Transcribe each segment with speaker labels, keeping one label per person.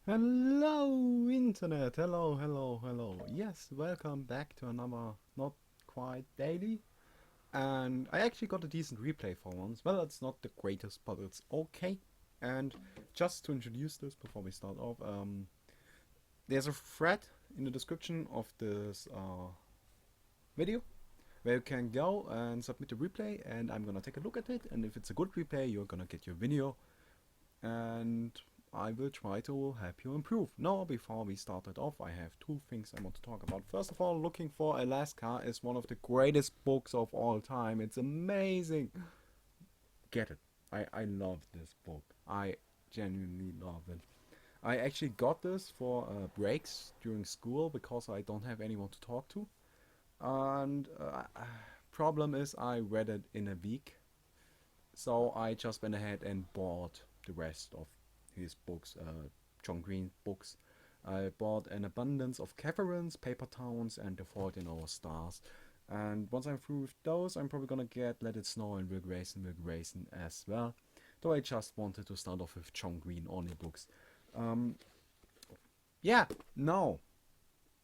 Speaker 1: Hello, Internet. Hello. Yes, welcome back to another not quite daily. And I actually got a decent replay for once. Well, it's not the greatest, but it's okay. And just to introduce this before we start off, there's a thread in the description of this video where you can go and submit a replay, and I'm gonna take a look at it. And if it's a good replay, you're gonna get your video. And I will try to help you improve. Now, before we start it off, I have two things I want to talk about. First of all, Looking for Alaska is one of the greatest books of all time. It's amazing. Get it. I love this book. I genuinely love it. I actually got this for breaks during school because I don't have anyone to talk to. And problem is I read it in a week. So I just went ahead and bought the rest of his books, John Green books. I bought an abundance of Caverns, Paper Towns, and The Fault in Our Stars. And once I'm through with those, I'm probably gonna get Let It Snow and Will Grayson as well. Though I just wanted to start off with John Green only books. Yeah, no.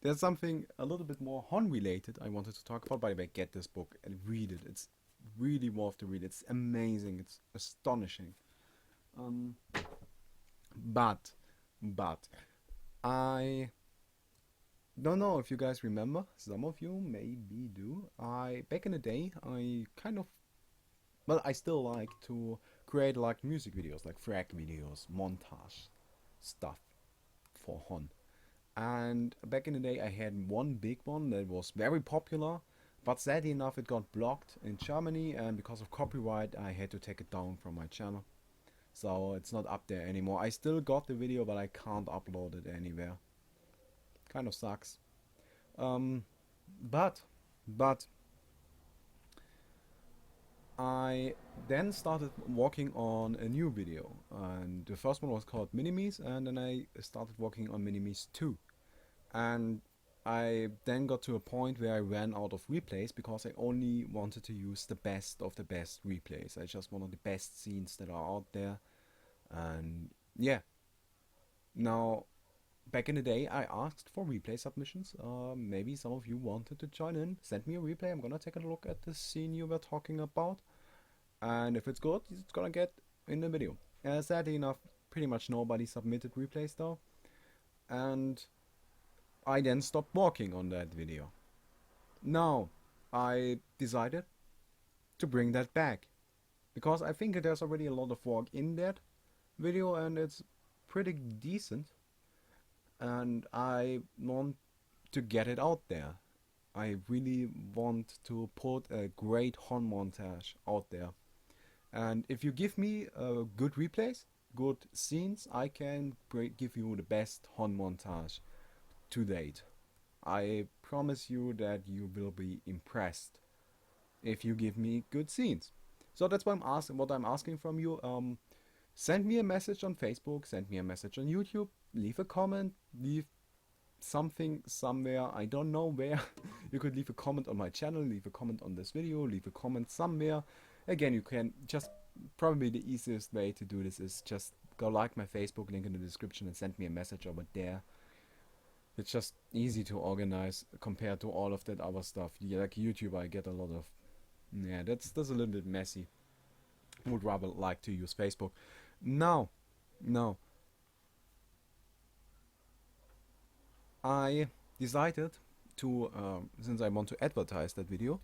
Speaker 1: There's something a little bit more Hon related I wanted to talk about. By the way, get this book and read it. It's really worth the read. It's amazing. It's astonishing. But I don't know if you guys remember. Some of you maybe do. Back in the day, I still like to create like music videos, like frag videos, montage stuff for Hon. And back in the day, I had one big one that was very popular, but sadly enough, it got blocked in Germany, and because of copyright, I had to take it down from my channel. So it's not up there anymore. I still got the video, but I can't upload it anywhere. Kind of sucks. But I then started working on a new video, and the first one was called Minimes, and then I started working on Minimes 2. And I then got to a point where I ran out of replays because I only wanted to use the best of the best replays. I just wanted the best scenes that are out there. And yeah. Now, back in the day, I asked for replay submissions. Maybe some of you wanted to join in. Send me a replay. I'm gonna take a look at the scene you were talking about. And if it's good, it's gonna get in the video. Sadly enough, pretty much nobody submitted replays though. And I then stopped working on that video. Now, I decided to bring that back. Because I think there's already a lot of work in that video and it's pretty decent. And I want to get it out there. I really want to put a great Hon montage out there. And if you give me good replays, good scenes, I can give you the best Hon montage to date. I promise you that you will be impressed if you give me good scenes. So that's what I'm asking from you. Send me a message on Facebook, send me a message on YouTube, leave a comment, leave something somewhere, I don't know where. You could leave a comment on my channel, leave a comment on this video, leave a comment somewhere. Again, you can just, probably the easiest way to do this is just go like my Facebook, link in the description, and send me a message over there. It's just easy to organize compared to all of that other stuff. Yeah, like YouTube, I get a lot of... Yeah, that's a little bit messy. Would rather like to use Facebook. No. I decided to, since I want to advertise that video,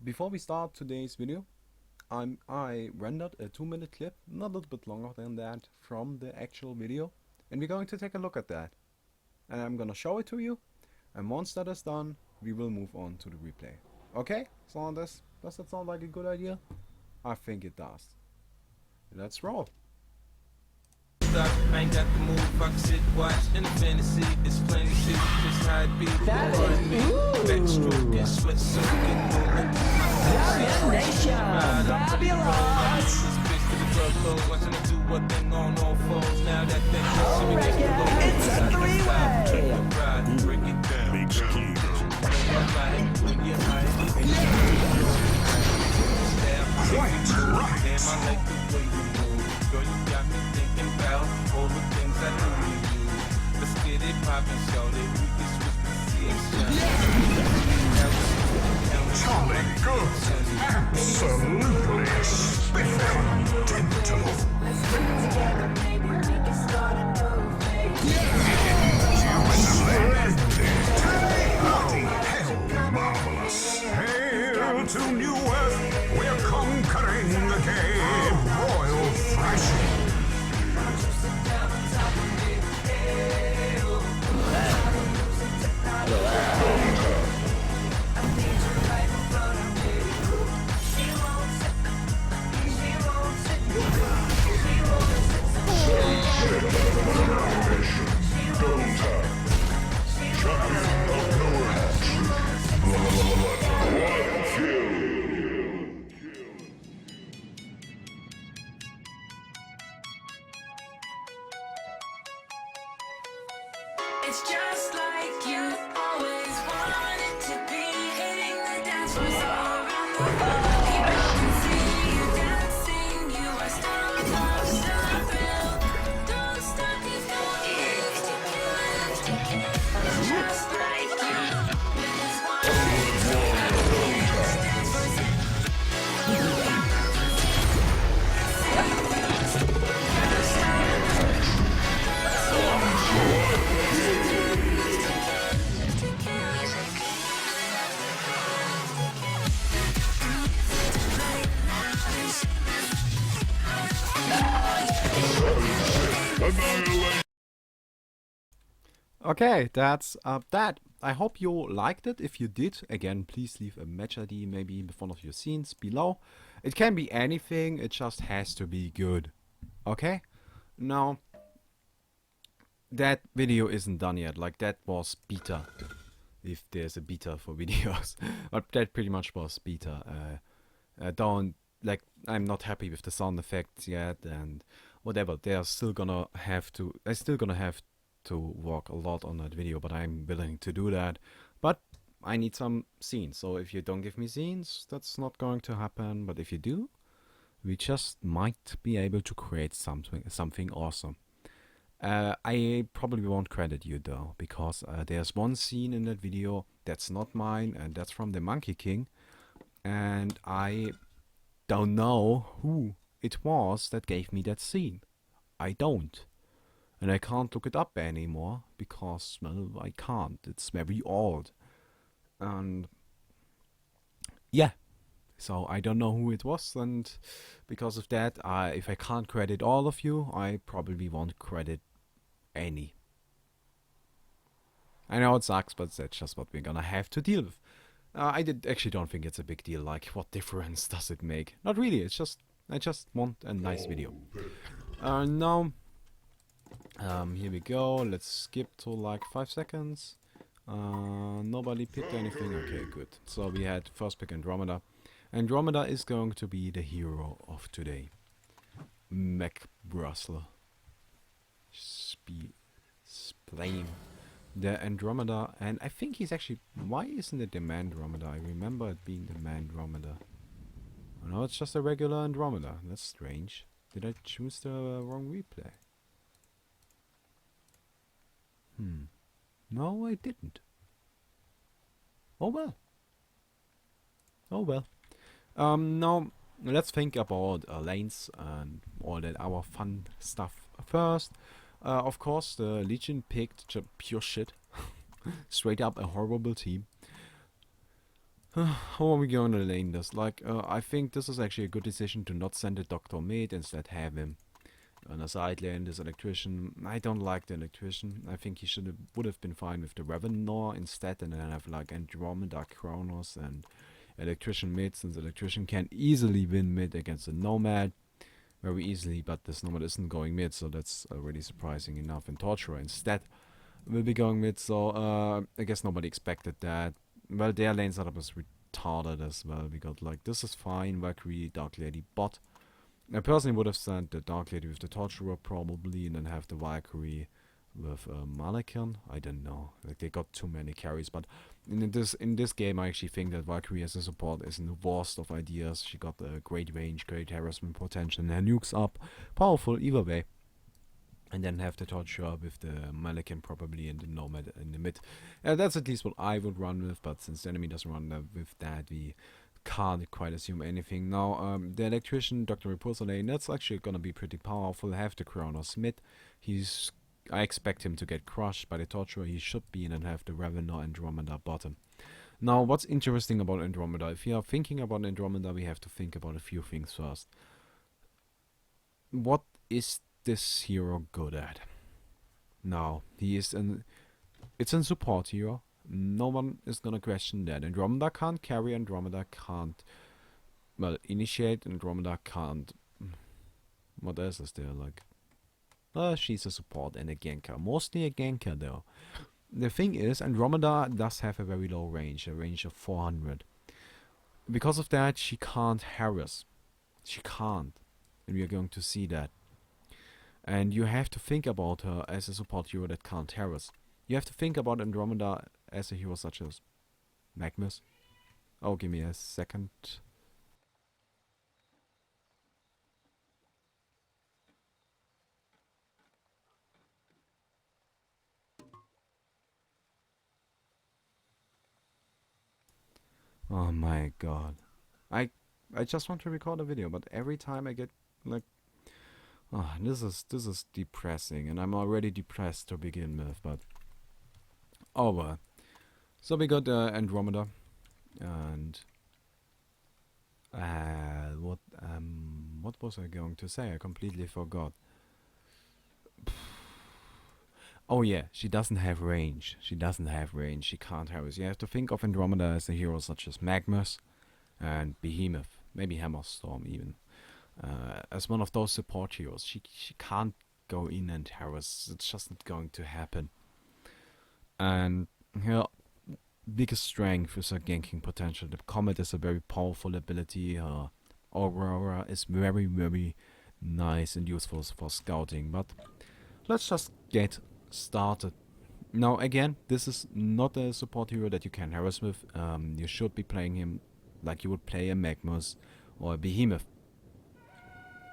Speaker 1: before we start today's video, I rendered a 2-minute clip, not a little bit longer than that, from the actual video. And we're going to take a look at that. And I'm gonna show it to you, and once that is done, we will move on to the replay. Okay? So does that sound like a good idea? I think it does. Let's roll.
Speaker 2: I ain't got the move, I can sit, watch, in the fantasy, it's plain to see, just how it be.
Speaker 3: That is,
Speaker 2: backstroke and sweat soaking, moving.
Speaker 3: Fabulous!
Speaker 2: Watching her do what thing on all fours. Now that thing
Speaker 3: It's a three-way!
Speaker 2: Break it down.
Speaker 4: Big scheme.
Speaker 2: Damn, I like the way you move. Girl, you got me thinking about all the things I do to you. popping so that we can switch the
Speaker 4: Jolly good. Absolutely spiffy. Dental. Marvelous. Hail to New Earth. We're conquering the game. Royal thrashing.
Speaker 5: It's just like you always wanted to be, hitting the dance floors all around the world. People can see you dancing, you are still on top, still a thrill. Don't stop, keep going, let's take it. It's just like you always wanted to be, hitting the dance floors.
Speaker 1: Okay, that's that. I hope you liked it. If you did, again, please leave a match ID maybe in one of your scenes below. It can be anything, it just has to be good. Okay? Now, that video isn't done yet. Like, that was beta. If there's a beta for videos. But that pretty much was beta. Don't, like, I'm not happy with the sound effects yet and whatever. I'm still gonna have to work a lot on that video, but I'm willing to do that. But I need some scenes, so if you don't give me scenes, that's not going to happen. But if you do, we just might be able to create something awesome. I probably won't credit you though, because there's one scene in that video that's not mine, and that's from the Monkey King, and I don't know who it was that gave me that scene. I don't. And I can't look it up anymore because, well, I can't. It's very old. And yeah, so I don't know who it was, and because of that, if I can't credit all of you, I probably won't credit any. I know it sucks, but that's just what we're gonna have to deal with. I actually don't think it's a big deal. Like, what difference does it make? Not really. It's just I just want a nice video. Now. Here we go. Let's skip to like 5 seconds. Nobody picked anything. Okay, good. So we had first pick Andromeda. Andromeda is going to be the hero of today. Mac Brusler. Explain the Andromeda, and I think he's actually. Why isn't it the Mandromeda? I remember it being the Mandromeda. Oh no, it's just a regular Andromeda. That's strange. Did I choose the wrong replay? No, I didn't. Oh well. Oh well. Now let's think about lanes and all that our fun stuff first. Of course, the Legion picked pure shit. Straight up a horrible team. How are we going to lane this? Like, I think this is actually a good decision to not send a Dr. Mate, instead have him on a side lane, this electrician. I don't like the electrician. I think he would have been fine with the Revenor instead, and then have like Andromeda, Kronos, and electrician mid, since electrician can easily win mid against a Nomad. Very easily, but this Nomad isn't going mid, so that's already surprising enough. And Torturer instead will be going mid, so I guess nobody expected that. Well, their lane setup was retarded as well. We got like, this is fine, Valkyrie, Dark Lady, bot. I personally would have sent the Dark Lady with the Torturer probably, and then have the Valkyrie with Malachian. I don't know. Like, they got too many carries, but in this game, I actually think that Valkyrie as a support is in the worst of ideas. She got a great range, great harassment potential, and her nukes up. Powerful either way. and then have the torture with the Malikan probably in the Nomad in the mid. That's at least what I would run with, but since the enemy doesn't run with that, we can't quite assume anything. Now, the Electrician, Dr. Repulsor lane, that's actually gonna be pretty powerful. Have the Kronos mid. I expect him to get crushed by the Torturer. He should be, and then have the Ravener Andromeda bottom. Now, what's interesting about Andromeda? If you are thinking about Andromeda, we have to think about a few things first. What is this hero good at? Now, it's a support hero. No one is gonna question that. Andromeda can't carry, Andromeda can't, well, initiate, Andromeda can't, what else is there, like, she's a support and a ganker. Mostly a ganker, though. The thing is, Andromeda does have a very low range, a range of 400. Because of that, she can't harass. She can't. And we are going to see that. And you have to think about her as a support hero that can't harass. You have to think about Andromeda as a hero such as Magnus. Oh, give me a second. Oh my god. I just want to record a video, but every time I get like, oh, this is depressing, and I'm already depressed to begin with, but oh well. So we got Andromeda, and what was I going to say? I completely forgot. Oh yeah, she doesn't have range. She doesn't have range. She can't harass. You have to think of Andromeda as a hero such as Magnus and Behemoth, maybe Hammerstorm even. As one of those support heroes, she can't go in and harass. It's just not going to happen. And her biggest strength is her ganking potential. The Comet is a very powerful ability. Her Aurora is very, very nice and useful for scouting. But let's just get started. Now again, this is not a support hero that you can harass with. You should be playing him like you would play a Magnus or a Behemoth.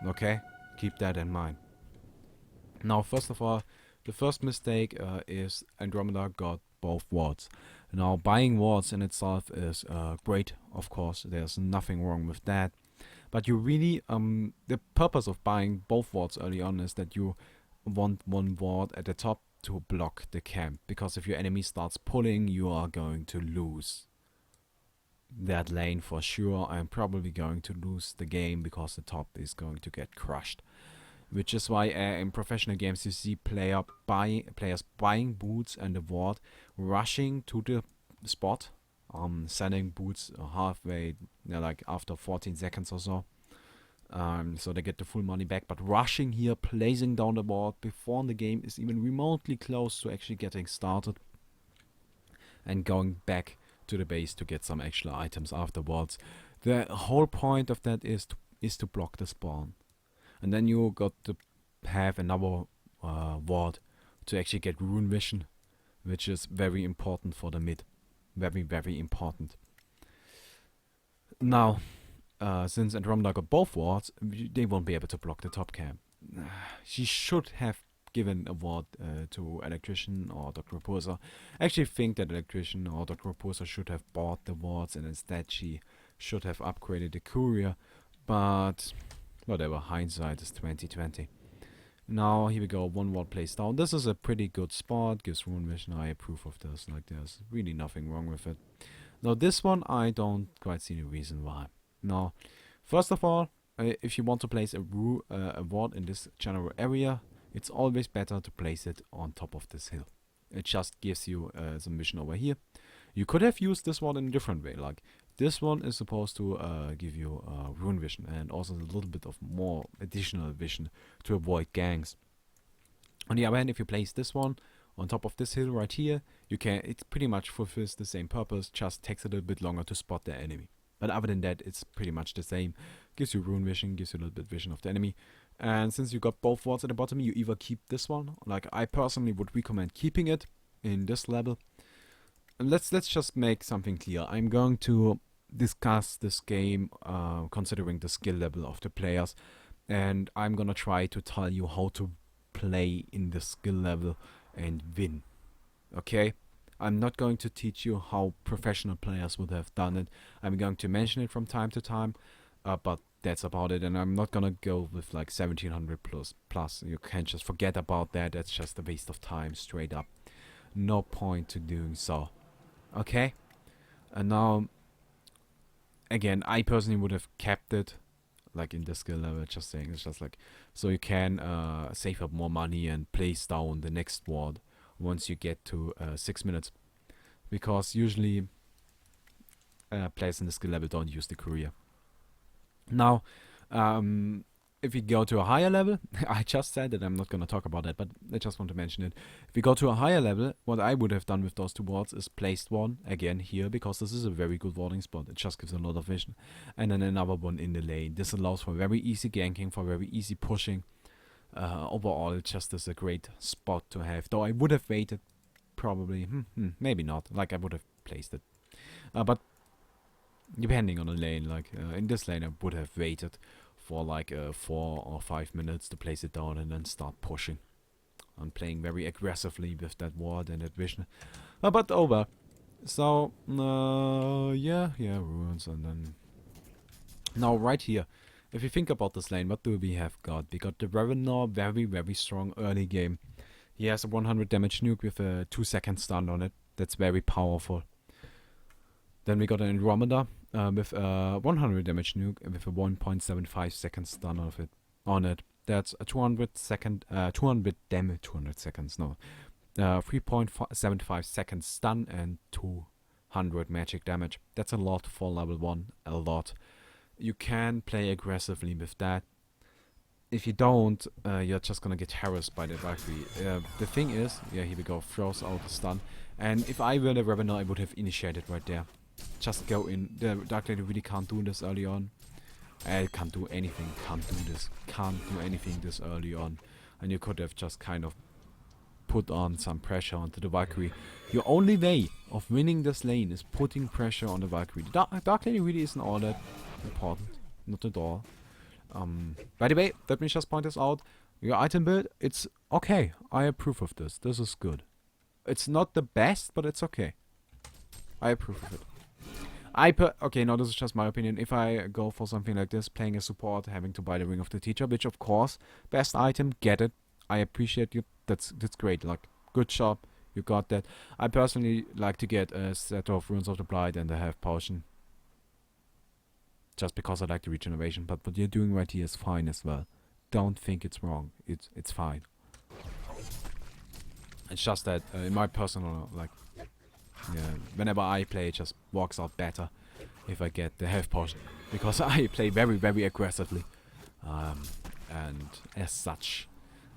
Speaker 1: Okay? Keep that in mind. Now, first of all, the first mistake is Andromeda got both wards. Now, buying wards in itself is great, of course. There's nothing wrong with that. But you really, the purpose of buying both wards early on is that you want one ward at the top to block the camp. Because if your enemy starts pulling, you are going to lose that lane for sure. I'm probably going to lose the game because the top is going to get crushed. Which is why in professional games you see players buying boots and the ward, rushing to the spot, sending boots halfway, like after 14 seconds or so. So they get the full money back, but rushing here, placing down the ward before the game is even remotely close to actually getting started, and going back to the base to get some extra items afterwards. The whole point of that is to block the spawn. And then you got to have another ward to actually get rune vision, which is very important for the mid. Very, very important. Now, since Andromeda got both wards, they won't be able to block the top camp. She should have given a ward to Electrician or Dr. Repulsor. I actually think that Electrician or Dr. Repulsor should have bought the wards, and instead she should have upgraded the courier. But whatever, hindsight is 2020. Now, here we go, one ward placed down. This is a pretty good spot, gives rune vision. I approve of this, like there's really nothing wrong with it. Now, this one, I don't quite see the reason why. Now, first of all, if you want to place a ward in this general area, it's always better to place it on top of this hill. It just gives you some vision over here. You could have used this one in a different way, like this one is supposed to give you rune vision and also a little bit of more additional vision to avoid ganks. On the other hand, if you place this one on top of this hill right here, it pretty much fulfills the same purpose, just takes a little bit longer to spot the enemy. But other than that, it's pretty much the same. Gives you rune vision, gives you a little bit vision of the enemy. And since you got both wards at the bottom, you either keep this one, like I personally would recommend keeping it in this level. And let's just make something clear. I'm going to discuss this game considering the skill level of the players, and I'm gonna try to tell you how to play in the skill level and win. Okay? I'm not going to teach you how professional players would have done it. I'm going to mention it from time to time, but that's about it. And I'm not gonna go with like 1700 plus. You can just forget about that. That's just a waste of time, straight up. No point to doing so. Okay? And now, again, I personally would have kept it like in the skill level. Just saying, it's just like so you can save up more money and place down the next ward once you get to 6 minutes, because usually players in the skill level don't use the courier. Now, if you go to a higher level, I just said that I'm not going to talk about that, but I just want to mention it. If you go to a higher level, what I would have done with those two wards is placed one again here, because this is a very good warding spot. It just gives a lot of vision. And then another one in the lane. This allows for very easy ganking, for very easy pushing. Overall, it just is a great spot to have. Though I would have waited, probably, maybe not. Like I would have placed it. But depending on the lane, like in this lane I would have waited for like 4 or 5 minutes to place it down and then start pushing. I'm playing very aggressively with that ward and that vision. But over. So, yeah, ruins, and then... Now right here, if you think about this lane, what do we have got? We got the Revenant, very strong early game. He has a 100 damage nuke with a 2-second stun on it. That's very powerful. Then we got an Andromeda with a 100 damage nuke with a 1.75 second stun on it. That's a 200 seconds, no. 3.75 second stun and 200 magic damage. That's a lot for level 1, a lot. You can play aggressively with that. If you don't, you're just gonna get harassed by the Valkyrie. The thing is, yeah, here we go, throws out the stun. And if I were the Revenant, I would have initiated right there. Just go in. The Dark Lady really can't do this early on. I can't do anything, can't do anything this early on. And you could have just kind of put on some pressure onto the Valkyrie. Your only way of winning this lane is putting pressure on the Valkyrie. The Dark Lady really isn't all that important, not at all. By the way, let me just point this out. Your item build, it's okay. I approve of this. This is good. It's not the best, but it's okay. I approve of it. Okay, now this is just my opinion. If I go for something like this, playing a support, having to buy the Ring of the Teacher, which of course, best item, get it. I appreciate you. That's great. Like, good job. You got that. I personally like to get a set of Runes of the Blight and a Half Potion. Just because I like the regeneration. But what you're doing right here is fine as well. Don't think it's wrong. It's fine. It's just that in my personal, like, yeah, whenever I play, it just works out better if I get the health potion, because I play very aggressively, and as such,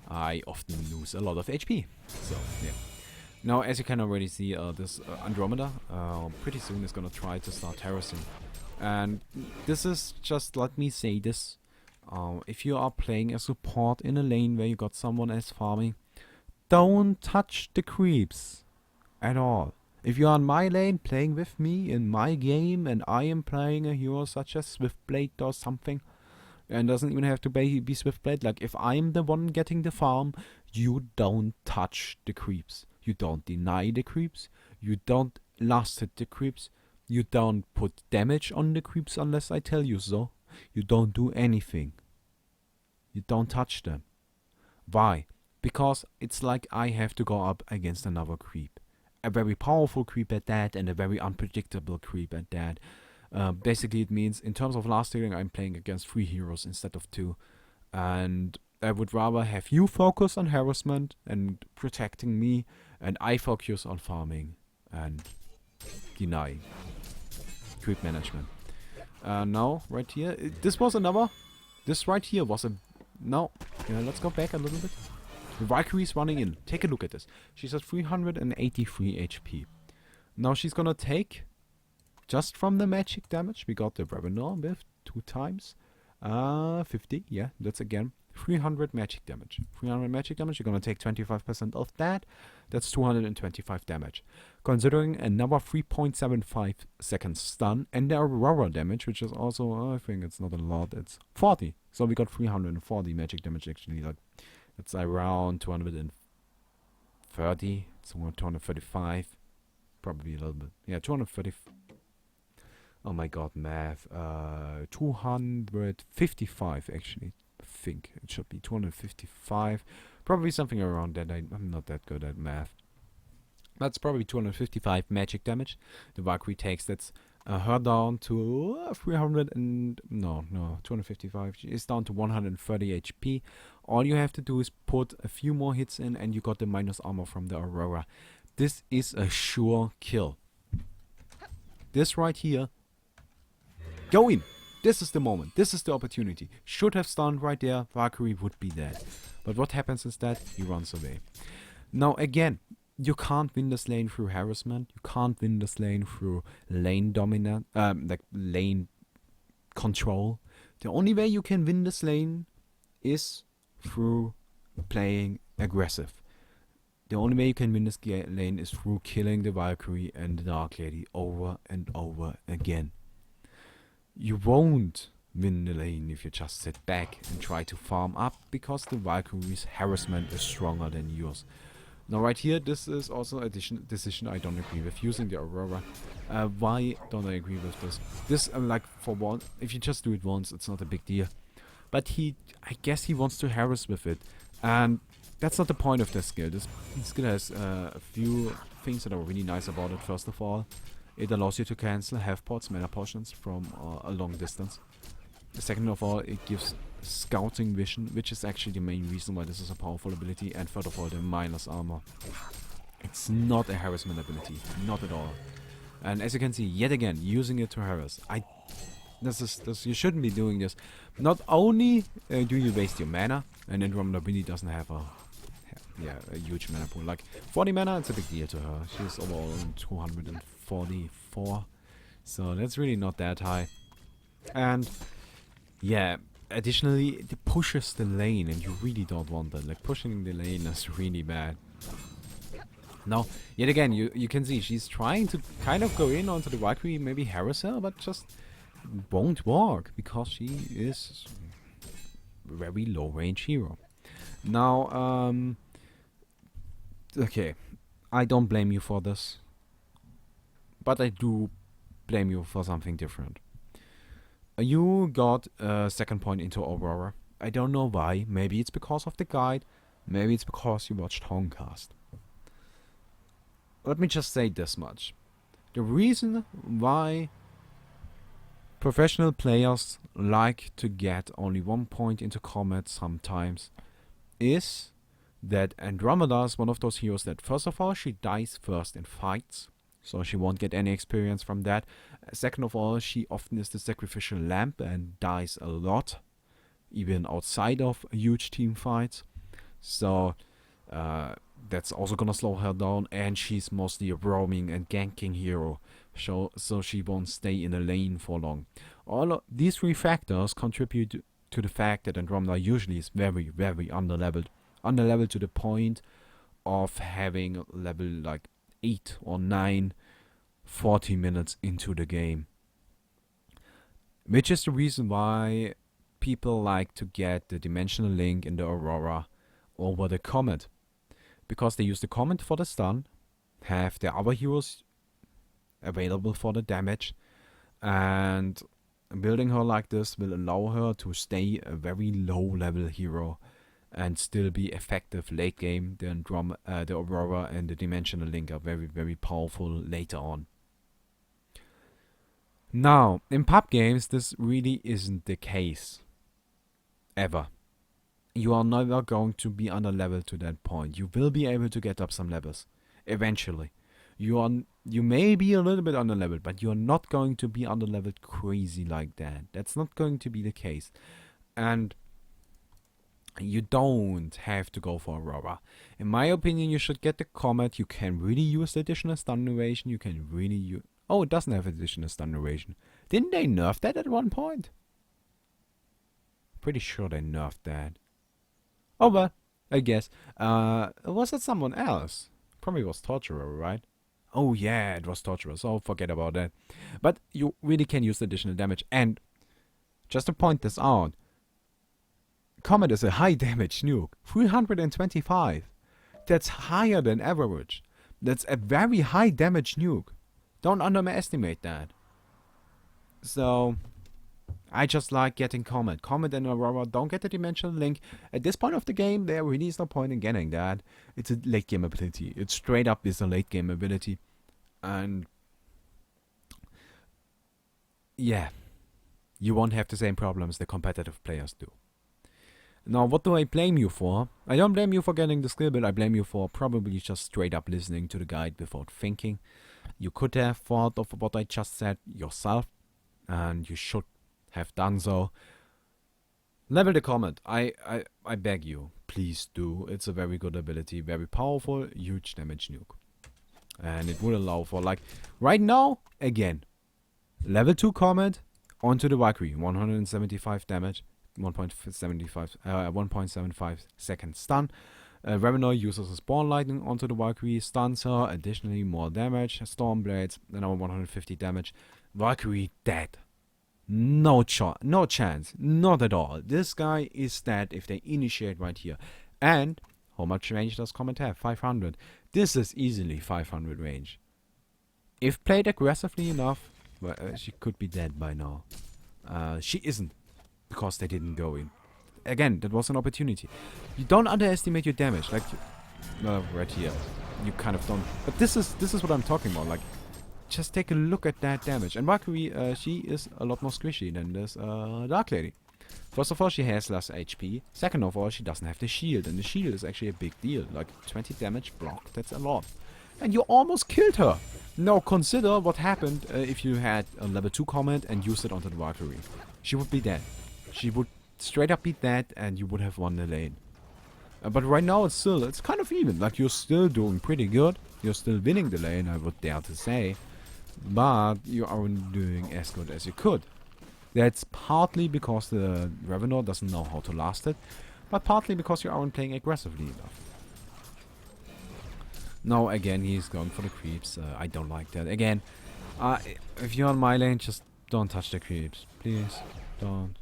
Speaker 1: I often lose a lot of HP. So yeah. Now, as you can already see, this Andromeda pretty soon is gonna try to start harassing, and this is just, let me say this: if you are playing a support in a lane where you got someone else farming, don't touch the creeps at all. If you are in my lane playing with me in my game and I am playing a hero such as Swiftblade or something, and doesn't even have to be Swiftblade, like if I'm the one getting the farm, you don't touch the creeps. You don't deny the creeps. You don't last hit the creeps. You don't put damage on the creeps unless I tell you so. You don't do anything. You don't touch them. Why? Because it's like I have to go up against another creep. A very powerful creep at that, and a very unpredictable creep at that. Basically, it means in terms of last healing, I'm playing against 3 heroes instead of 2. And I would rather have you focus on harassment and protecting me, and I focus on farming and denying. Creep management. Now, right here, this right here was a... No, let's go back a little bit. The Valkyrie's running in. Take a look at this. She's at 383 HP. Now she's gonna take, just from the magic damage, we got the Revenant with 2 times 50. Yeah, that's again 300 magic damage. 300 magic damage, you're gonna take 25% of that. That's 225 damage. Considering another 3.75 second stun and the Aurora damage, which is also, I think it's not a lot, it's 40. So we got 340 magic damage actually. Like, It's around 230, somewhere 235, probably a little bit. Yeah, 230. Oh my god, math. 255 actually. I think it should be 255. Probably something around that. I'm not that good at math. That's probably 255 magic damage. The Valkyrie takes that's her down to 300 and no 255. She is down to 130 HP. All you have to do is put a few more hits in, and you got the minus armor from the Aurora. This is a sure kill. This right here. Go in. This is the moment. This is the opportunity. Should have stunned right there. Valkyrie would be dead. But what happens instead? He runs away. Now again, you can't win this lane through harassment. You can't win this lane through lane dominant, like lane control. The only way you can win this lane is through playing aggressive. The only way you can win this lane is through killing the Valkyrie and the Dark Lady over and over again. You won't win the lane if you just sit back and try to farm up, because the Valkyrie's harassment is stronger than yours. Now right here, this is also a decision I don't agree with, using the Aurora. Why don't I agree with this? This, like, for one, if you just do it once, it's not a big deal. But I guess he wants to harass with it. And that's not the point of this skill. This skill has a few things that are really nice about it. First of all, it allows you to cancel health pots, mana potions from a long distance. Second of all, it gives scouting vision, which is actually the main reason why this is a powerful ability. And third of all, the minus armor. It's not a harassment ability, not at all. And as you can see, yet again, using it to harass. You shouldn't be doing this. Not only do you waste your mana, and Andromeda really doesn't have a huge mana pool. Like 40 mana, it's a big deal to her. She's overall 244, so that's really not that high. And yeah, additionally, it pushes the lane, and you really don't want that. Like, pushing the lane is really bad. Now, yet again, you can see she's trying to kind of go in onto the Valkyrie, maybe harass her, but just won't work, because she is a very low range hero. Now, okay, I don't blame you for this, but I do blame you for something different. You got a second point into Aurora. I don't know why. Maybe it's because of the guide. Maybe it's because you watched Homecast. Let me just say this much. The reason why professional players like to get only 1 point into combat sometimes is that Andromeda is one of those heroes that, first of all, she dies first in fights, so she won't get any experience from that. Second of all, she often is the sacrificial lamb and dies a lot, even outside of huge team fights. So that's also gonna slow her down, and she's mostly a roaming and ganking hero, so she won't stay in a lane for long. All of these three factors contribute to the fact that Andromeda usually is very, very underleveled. Underleveled to the point of having level like 8 or 9 40 minutes into the game. Which is the reason why people like to get the dimensional link in the Aurora over the Comet. Because they use the Comet for the stun, have the other heroes available for the damage, and building her like this will allow her to stay a very low level hero and still be effective late game. The Aurora and the dimensional link are very, very powerful later on. Now, in pub games, this really isn't the case. Ever. You are never going to be underleveled to that point. You will be able to get up some levels. Eventually. You may be a little bit underleveled, but you are not going to be underleveled crazy like that. That's not going to be the case. And you don't have to go for Aurora. In my opinion, you should get the Comet. You can really use the additional stun duration. You can really use... Oh, it doesn't have additional stun duration. Didn't they nerf that at one point? Pretty sure they nerfed that. Oh, well, I guess. Was it someone else? Probably was Torturer, right? Oh, yeah, it was Torturer, so forget about that. But you really can use additional damage. And just to point this out, Comet is a high damage nuke. 325. That's higher than average. That's a very high damage nuke. Don't underestimate that. So, I just like getting Comet. Comet and Aurora don't get the dimensional link. At this point of the game, there really is no point in getting that. It's a late game ability. It straight up is a late game ability. And yeah, you won't have the same problems the competitive players do. Now, what do I blame you for? I don't blame you for getting the skill build. I blame you for probably just straight up listening to the guide without thinking. You could have thought of what I just said yourself, and you should have done so. Level the Comet. I beg you, please do. It's a very good ability, very powerful, huge damage nuke. And it would allow for, like, right now, again, level 2 Comet onto the Valkyrie, 175 damage, 1.75 second stun. Revenor uses a Spawn Lightning onto the Valkyrie, stuns her, additionally more damage, Storm Blades, another 150 damage. Valkyrie dead. No chance, not at all. This guy is dead if they initiate right here. And how much range does Comet have? 500. This is easily 500 range. If played aggressively enough, well, she could be dead by now. She isn't, because they didn't go in. Again, that was an opportunity. You don't underestimate your damage, like right here. You kind of don't. But this is what I'm talking about. Like, just take a look at that damage. And Valkyrie, she is a lot more squishy than this Dark Lady. First of all, she has less HP. Second of all, she doesn't have the shield, and the shield is actually a big deal. Like 20 damage block, that's a lot. And you almost killed her. Now consider what happened if you had a level 2 Comet and used it onto the Valkyrie. She would be dead. She would straight up be dead, and you would have won the lane. But right now it's kind of even. Like, you're still doing pretty good. You're still winning the lane, I would dare to say. But you aren't doing as good as you could. That's partly because the Revenor doesn't know how to last it, but partly because you aren't playing aggressively enough. Now again, he's going for the creeps. I don't like that. Again, if you're on my lane, just don't touch the creeps. Please, don't.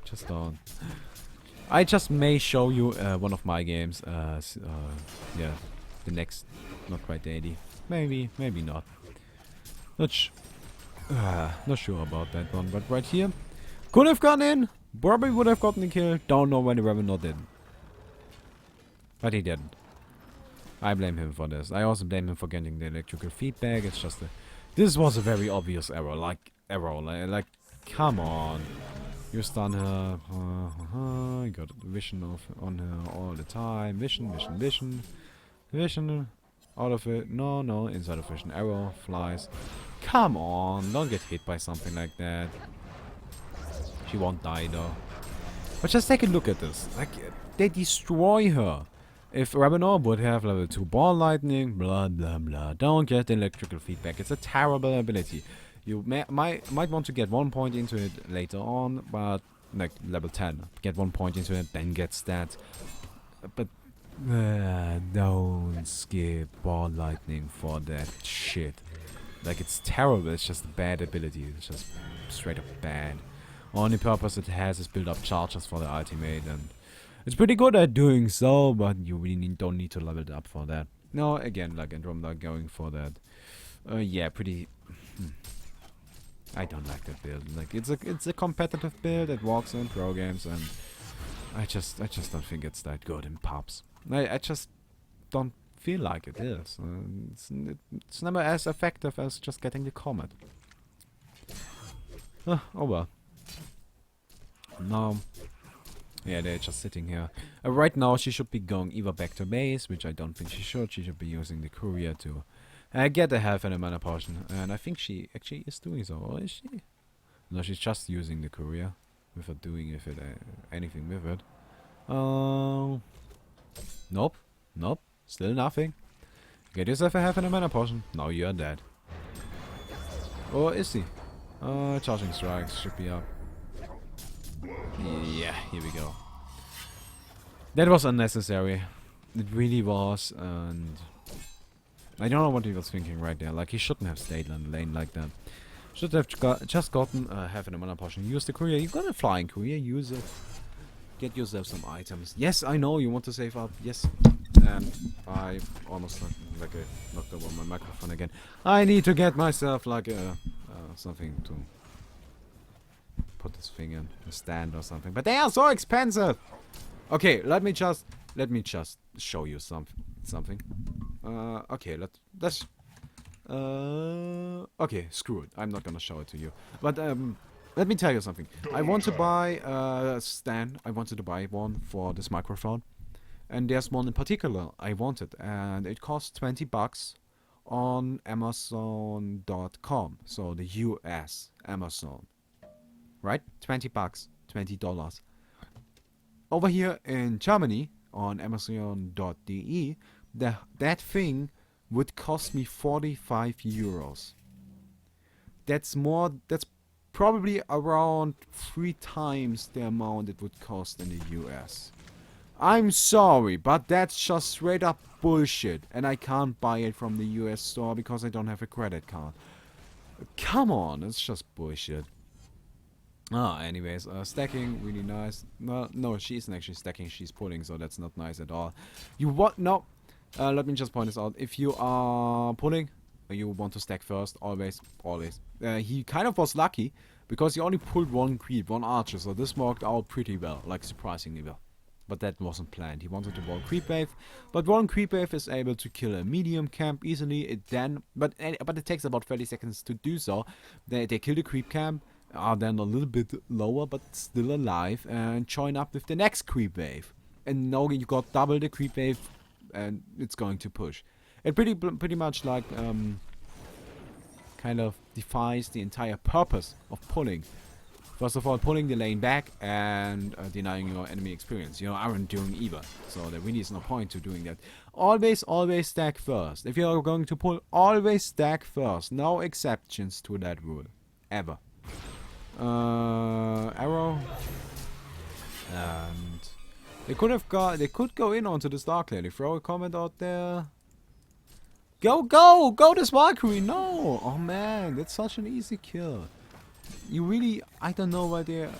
Speaker 1: Just don't. I just may show you one of my games. Yeah, the next, not quite daily. Maybe not. Not sure about that one. But right here, could have gone in. Probably would have gotten the kill. Don't know why the Revenor didn't. But he didn't. I blame him for this. I also blame him for getting the electrical feedback. It's just this was a very obvious error. Like, come on. You stun her. You got vision on her all the time. Vision. Out of it. No. Inside of vision. Arrow. Flies. Come on. Don't get hit by something like that. She won't die though. But just take a look at this. Like, they destroy her. If Revenor would have level 2 Ball Lightning, blah blah blah. Don't get the electrical feedback. It's a terrible ability. You might want to get 1 point into it later on, but like level 10. Get 1 point into it, then get stats. But don't skip Ball Lightning for that shit. Like, it's terrible. It's just a bad ability. It's just straight up bad. Only purpose it has is build up charges for the ultimate, and it's pretty good at doing so, but you really don't need to level it up for that. No, again, like Andromeda going for that. Yeah, pretty. I don't like that build. Like, it's a competitive build. It works in pro games, and I just don't think it's that good in pubs. I just don't feel like it is. It's never as effective as just getting the Comet. Oh well. Now, yeah, they're just sitting here. Right now, she should be going either back to base, which I don't think she should. She should be using the courier to get a health and a mana potion. And I think she actually is doing so, or is she? No, she's just using the courier without doing with it anything with it. Nope. Still nothing. Get yourself a health and a mana potion. Now you're dead. Or is he? Charging strikes should be up. Yeah, here we go. That was unnecessary. It really was, and I don't know what he was thinking right there. Like, he shouldn't have stayed on the lane like that. Should have just gotten half an mana potion. Use the courier. You got a flying courier. Use it. Get yourself some items. Yes, I know you want to save up. Yes. And I almost knocked over my microphone again. I need to get myself like a something to put this thing in, a stand or something. But they are so expensive. Okay, let me just show you something. Okay, let's. Okay, screw it. I'm not gonna show it to you. But let me tell you something. I want to buy a stand. I wanted to buy one for this microphone. And there's one in particular I wanted. And it costs $20 on Amazon.com. So the US Amazon. Right? $20. $20. Over here in Germany on Amazon.de, that thing would cost me 45 euros. That's probably around 3 times the amount it would cost in the US. I'm sorry, but that's just straight up bullshit. And I can't buy it from the US store because I don't have a credit card. Come on, it's just bullshit. Anyways, stacking, really nice. No, she isn't actually stacking, she's pulling, so that's not nice at all. You what? No. Let me just point this out. If you are pulling, you want to stack first, always. He kind of was lucky, because he only pulled one creep, one archer, so this worked out pretty well, like surprisingly well. But that wasn't planned. He wanted to roll creep wave, but one creep wave is able to kill a medium camp easily. But it takes about 30 seconds to do so. They kill the creep camp, are then a little bit lower, but still alive, and join up with the next creep wave. And now you got double the creep wave, and it's going to push. It pretty much like kind of defies the entire purpose of pulling. First of all, pulling the lane back and denying your enemy experience. You aren't doing either, so there really is no point to doing that. Always stack first. If you're going to pull, always stack first. No exceptions to that rule, ever. Arrow, and they could go in onto this Dark Lady. Throw a comment out there. Go this Valkyrie. No, oh man, that's such an easy kill. You really, I don't know why they're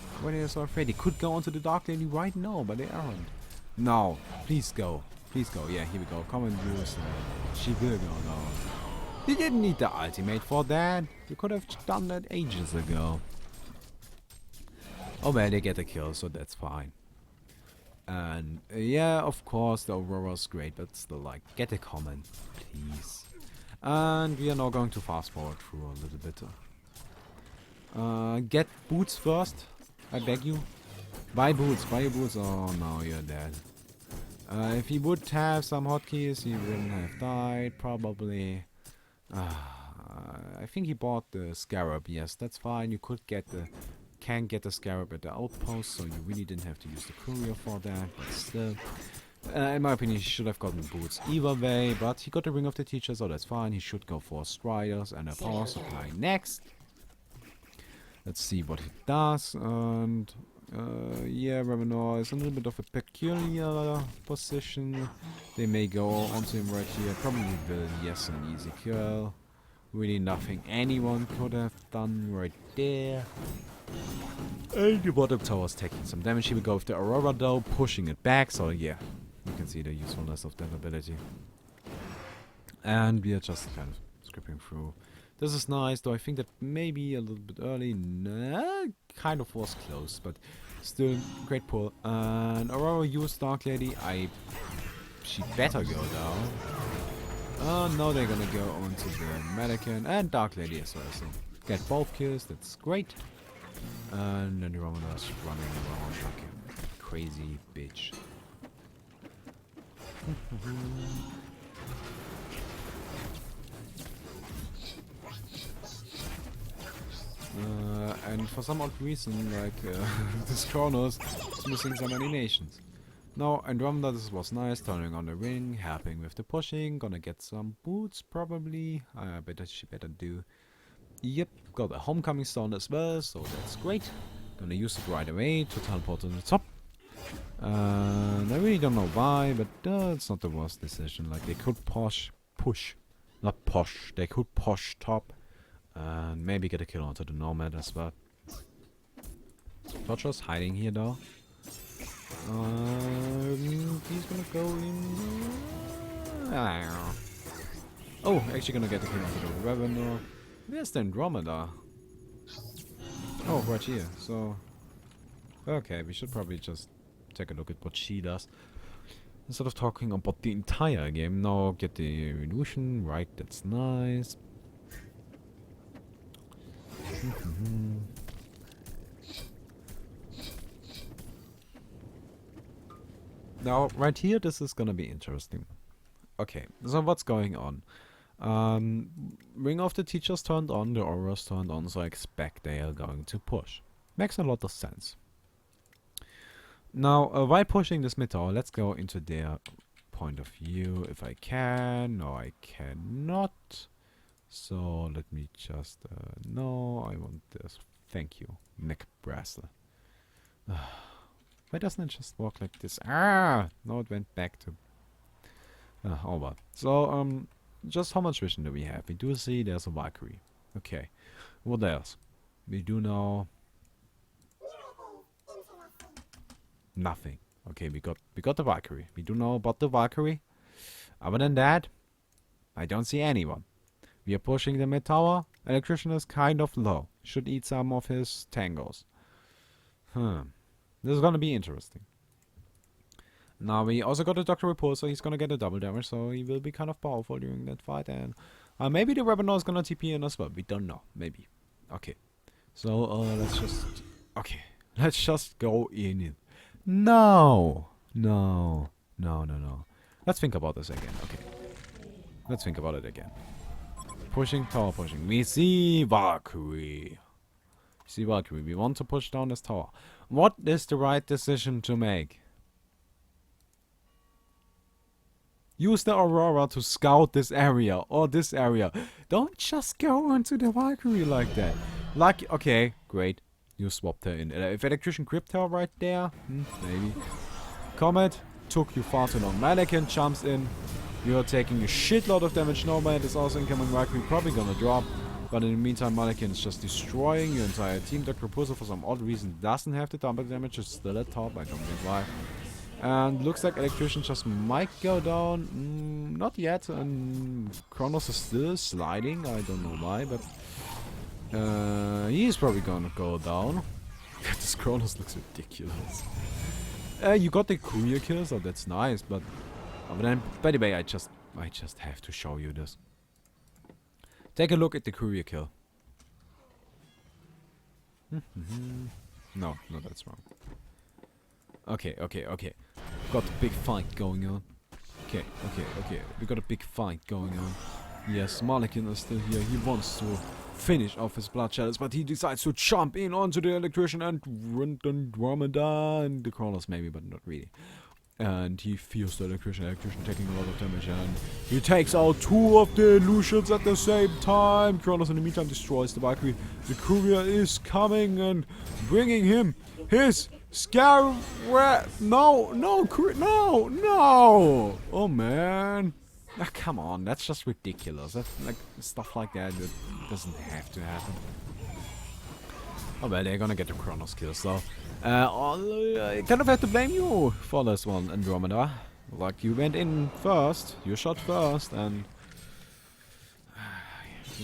Speaker 1: so afraid. They could go onto the Dark Lady right now, but they aren't. No, please go. Yeah, here we go. Come and use she will go now. You didn't need the ultimate for that. You could have done that ages ago. Oh well, they get a kill, so that's fine. And yeah, of course, the Aurora's great, but still, like, get a comment, please. And we are now going to fast forward through a little bit. Get boots first, I beg you. Buy your boots. Oh no, you're dead. If he would have some hotkeys, he wouldn't have died, probably. I think he bought the scarab. Yes, that's fine. You can get the scarab at the outpost, so you really didn't have to use the courier for that, but still. In my opinion, he should have gotten boots either way, but he got the Ring of the Teacher, so that's fine. He should go for Striders and a power supply next. Let's see what he does, and yeah, Revenor is a little bit of a peculiar position. They may go onto him right here, probably will. Yes, an easy kill. Really nothing anyone could have done right there. And the bottom tower is taking some damage. He will go with the Aurora though, pushing it back, so yeah, you can see the usefulness of that ability. And we are just kind of skipping through. This is nice, though I think that maybe a little bit early. Nah, kind of was close, but still great pull. And Aurora used Dark Lady. She better go down. Oh no, they're gonna go onto the Mannequin and Dark Lady as well. So get both kills, that's great. And then the Romanov's running around like a crazy bitch. And for some odd reason, like, this Kronos is missing some animations. Now, Andromeda, this was nice, turning on the ring, helping with the pushing, gonna get some boots, probably. She better do. Yep, got a homecoming stone as well, so that's great. Gonna use it right away to teleport to the top. And I really don't know why, but it's not the worst decision. Like, they could they could push top. And maybe get a kill onto the Nomad as well. Torture's hiding here though. He's gonna go in. Oh, actually gonna get the king of the revenue. Where's the Andromeda? Oh, right here. So, okay, we should probably just take a look at what she does. Instead of talking about the entire game, now get the illusion, right, that's nice. Now, right here, this is gonna be interesting. Okay, so what's going on? Ring of the Teachers turned on, the auras turned on, so I expect they are going to push. Makes a lot of sense. Now, while pushing this mid tower, let's go into their point of view if I can. No, I cannot. So, let me just... no, I want this. Thank you, neck bracelet. Why doesn't it just walk like this? Ah! No, it went back to... oh well. So, just how much vision do we have? We do see there's a Valkyrie. Okay. What else? We do know... nothing. Okay, we got the Valkyrie. We do know about the Valkyrie. Other than that, I don't see anyone. We are pushing the mid tower. Electrician is kind of low. Should eat some of his tangos. This is gonna be interesting. Now we also got a Doctor Report, so he's gonna get a double damage, so he will be kind of powerful during that fight. And maybe the Rebel is gonna TP in as well. We don't know. Maybe. Okay. So let's just... okay. Let's just go in. No. No. No, no, no. Let's think about this again. Okay. Let's think about it again. Pushing, tower pushing. We see Valkyrie. See Valkyrie. We want to push down this tower. What is the right decision to make? Use the Aurora to scout this area or this area. Don't just go into the Valkyrie like that. Like, okay, great. You swapped her in. If Electrician gripped her right there, maybe. Comet took you far too long. Mannequin jumps in. You're taking a shitload of damage. Nomad is also incoming. Valkyrie probably gonna drop. But in the meantime, Mannequin is just destroying your entire team. Dr. Repulsor, for some odd reason, doesn't have the double damage. It's still at top. I don't get why. And looks like Electrician just might go down. Not yet. And Kronos is still sliding. I don't know why, but he's probably gonna go down. This Kronos looks ridiculous. You got the courier kill, so that's nice. But then, by the way, I just have to show you this. Take a look at the courier kill. No, that's wrong. Okay. Got a big fight going on. Okay. We got a big fight going on. Yes, Malikin is still here. He wants to finish off his blood shadows, but he decides to jump in onto the Electrician and run the Andromeda and the crawlers maybe, but not really. And he feels the Electrician taking a lot of damage, and he takes out two of the illusions at the same time. Kronos in the meantime destroys the Valkyrie. The courier is coming and bringing him his scare. No! Oh man! Ah, come on, that's just ridiculous. That's like stuff like that doesn't have to happen. Oh well, they're gonna get the Kronos kill, so I kind of have to blame you for this one, Andromeda. Like, you went in first, you shot first, and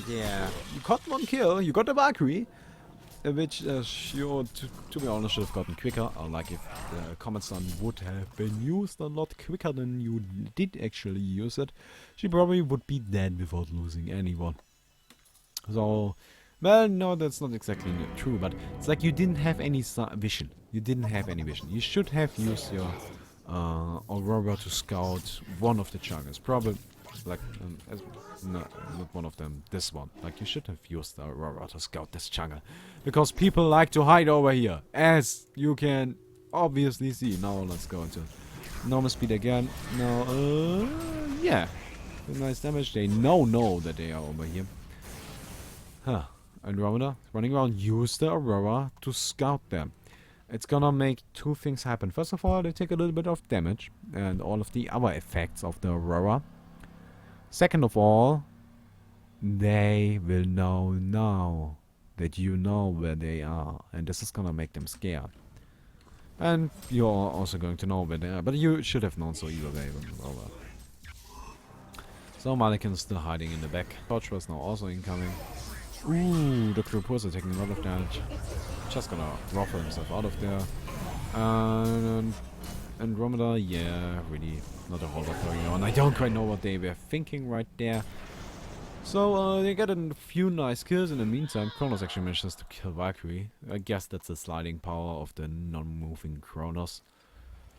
Speaker 1: yeah, you got one kill, you got the Valkyrie, which you, to be honest, should have gotten quicker. Like if the Comet Sun would have been used a lot quicker than you did actually use it, she probably would be dead without losing anyone. So, well, no, that's not exactly true, but it's like you didn't have any vision. You didn't have any vision. You should have used your Aurora to scout one of the juggers. Probably, like, no, not one of them, this one. Like, you should have used the Aurora to scout this jungle. Because people like to hide over here, as you can obviously see. Now let's go into normal speed again. Now, yeah. Nice damage. They know that they are over here. Huh. Andromeda running around, use the Aurora to scout them. It's gonna make two things happen. First of all, they take a little bit of damage and all of the other effects of the Aurora. Second of all, they will know now that you know where they are, and this is gonna make them scared. And you're also going to know about there, but you should have known so either way. But, so Malikan's still hiding in the back. Torch was now also incoming. Ooh, the Crepus are taking a lot of damage. Just gonna ruffle himself out of there. And Andromeda, yeah, really not a whole lot going on. I don't quite know what they were thinking right there. So they get a few nice kills in the meantime. Kronos actually manages to kill Valkyrie. I guess that's the sliding power of the non-moving Kronos.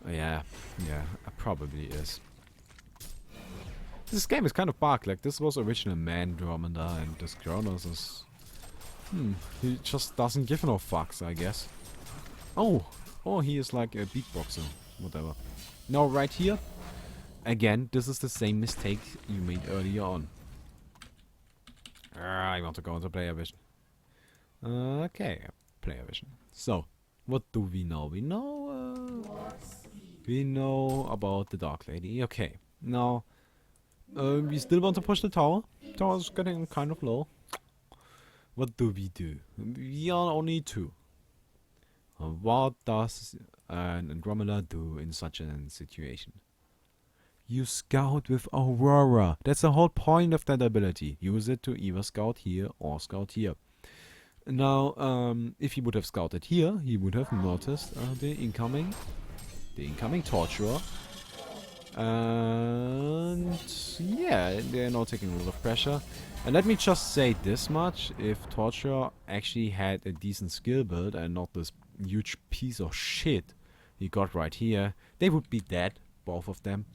Speaker 1: Yeah, it probably is. This game is kind of bugged. Like, this was original Andromeda, and this Kronos is... he just doesn't give no fucks, I guess. Oh, he is like a beatboxer. Whatever. Now, right here, again, this is the same mistake you made earlier on. I want to go into player vision. Okay, player vision. So, what do we know? We know about the Dark Lady. Okay, now... we still want to push the tower. Tower's getting kind of low. What do? We are only 2. What does an Andromeda do in such a situation? You scout with Aurora. That's the whole point of that ability. Use it to either scout here or scout here. Now, if he would have scouted here, he would have noticed the incoming Torturer. And yeah, they're now taking a lot of pressure. And let me just say this much: if Torturer actually had a decent skill build and not this huge piece of shit he got right here, they would be dead, both of them.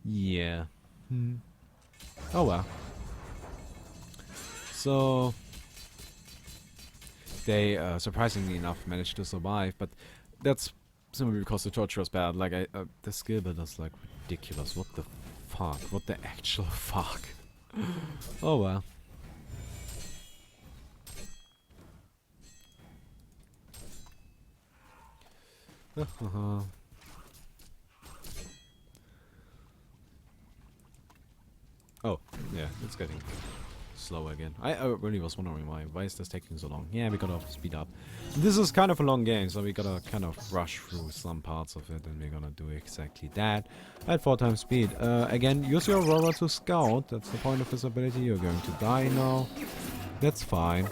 Speaker 1: Yeah. Oh well. So they surprisingly enough managed to survive, but that's simply because the Torture was bad. Like, the skill build is like ridiculous. What the fuck? What the actual fuck? Oh well. Oh, yeah, it's getting slow again. I really was wondering why is this taking so long? Yeah, we gotta speed up. This is kind of a long game, so we gotta kind of rush through some parts of it, and we're gonna do exactly that at 4 times speed. Again, use your Aurora to scout. That's the point of this ability. You're going to die now. That's fine.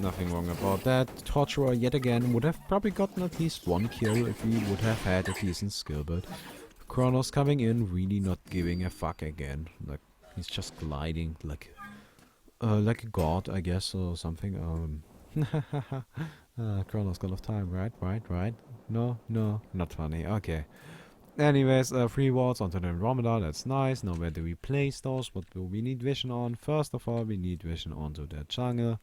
Speaker 1: Nothing wrong about that. Torturer yet again would have probably gotten at least 1 kill if he would have had a decent skill build. Kronos coming in, really not giving a fuck again. Like, he's just gliding like a god, I guess, or something. Kronos God of Time, right? No, not funny. Okay. Anyways, 3 wards onto the Andromeda, that's nice. Now where do we place those? What do we need vision on? First of all, we need vision onto the jungle.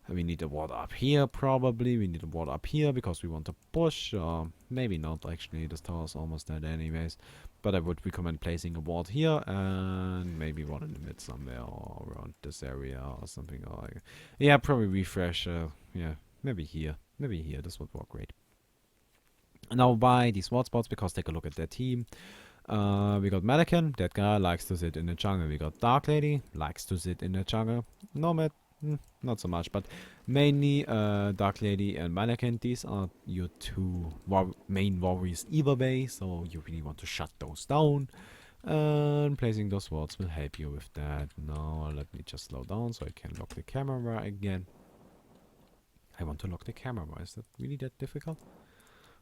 Speaker 1: We need a ward up here, probably. We need a ward up here because we want to push. Maybe not, actually. This tower is almost dead anyways. But I would recommend placing a ward here and maybe one in the mid somewhere or around this area or something. Like, yeah, probably refresh. Yeah, maybe here. Maybe here. This would work great. Now buy these ward spots because take a look at their team. We got Mannequin. That guy likes to sit in the jungle. We got Dark Lady. Likes to sit in the jungle. Nomad. Not so much, but mainly Dark Lady and Mannequin. These are your 2 main warriors either way, so you really want to shut those down. And placing those wards will help you with that. Now let me just slow down so I can lock the camera again. I want to lock the camera. Is that really that difficult?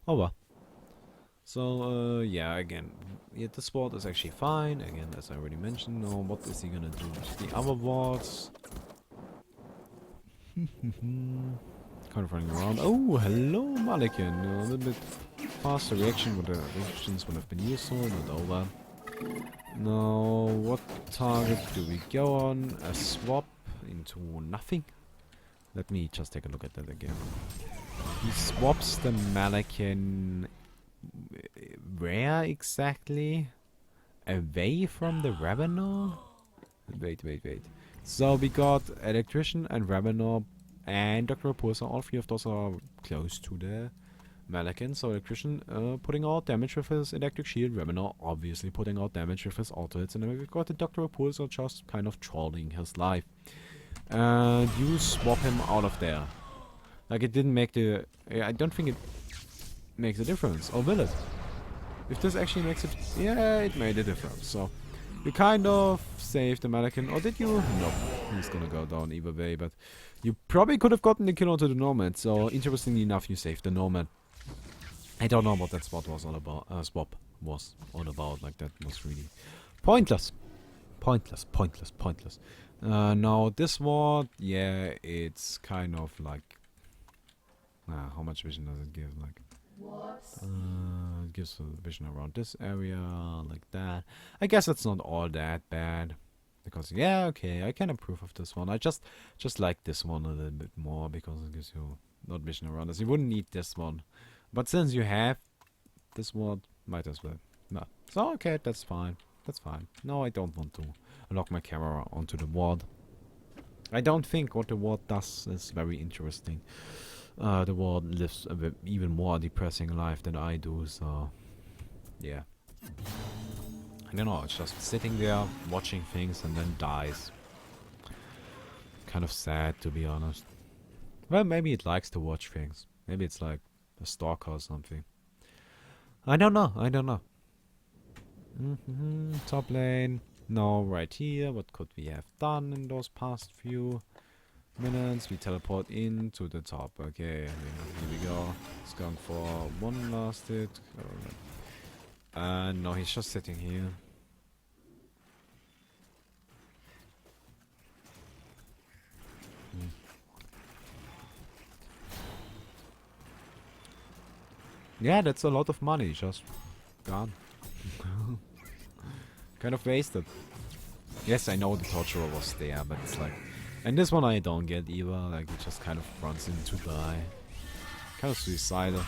Speaker 1: Oh well. So yeah, again, this ward is actually fine. Again, as I already mentioned. Now what is he gonna do with the other wards? Kind of running around. Oh, hello, Malikan. A little bit faster reaction with the reactions would have been useful, but over. Now, what target do we go on? A swap into nothing. Let me just take a look at that again. He swaps the Malikan. Where exactly? Away from the Ravenor? Wait. So we got Electrician and Ravenor and Dr. Repulsor. All 3 of those are close to the Malikan. So Electrician putting out damage with his electric shield. Ravenor obviously putting out damage with his auto hits. And then we've got the Dr. Repulsor just kind of trolling his life. And you swap him out of there. Like, it didn't make the... I don't think it makes a difference, or will it? If this actually makes it... Yeah, it made a difference. So, you kind of saved the mannequin. Or did you? Nope. He's gonna go down either way, but... You probably could have gotten the kill onto the Nomad. So, interestingly enough, you saved the Nomad. I don't know what that spot was all about. Swap was all about. Like, that was really... Pointless. Pointless, pointless, pointless. Now, this one... Yeah, it's kind of like... how much vision does it give? Like... it gives a vision around this area, like that. I guess it's not all that bad. Because, yeah, okay, I can approve of this one. I just like this one a little bit more, because it gives you not vision around us. You wouldn't need this one. But since you have this one, might as well. No. So, okay, that's fine. That's fine. No, I don't want to lock my camera onto the ward. I don't think what the ward does is very interesting. The ward lives a bit even more depressing life than I do, so... Yeah. I don't know, it's just sitting there, watching things, and then dies. Kind of sad, to be honest. Well, maybe it likes to watch things. Maybe it's like a stalker or something. I don't know, I don't know. Top lane. No, right here. What could we have done in those past few minutes? We teleport in to the top. Okay, here we go. He's going for one last hit. No, he's just sitting here. Yeah, that's a lot of money just gone. Kind of wasted. Yes, I know the torturer was there, but it's like... And this one I don't get either, like it just kind of runs in to die. Kind of suicidal.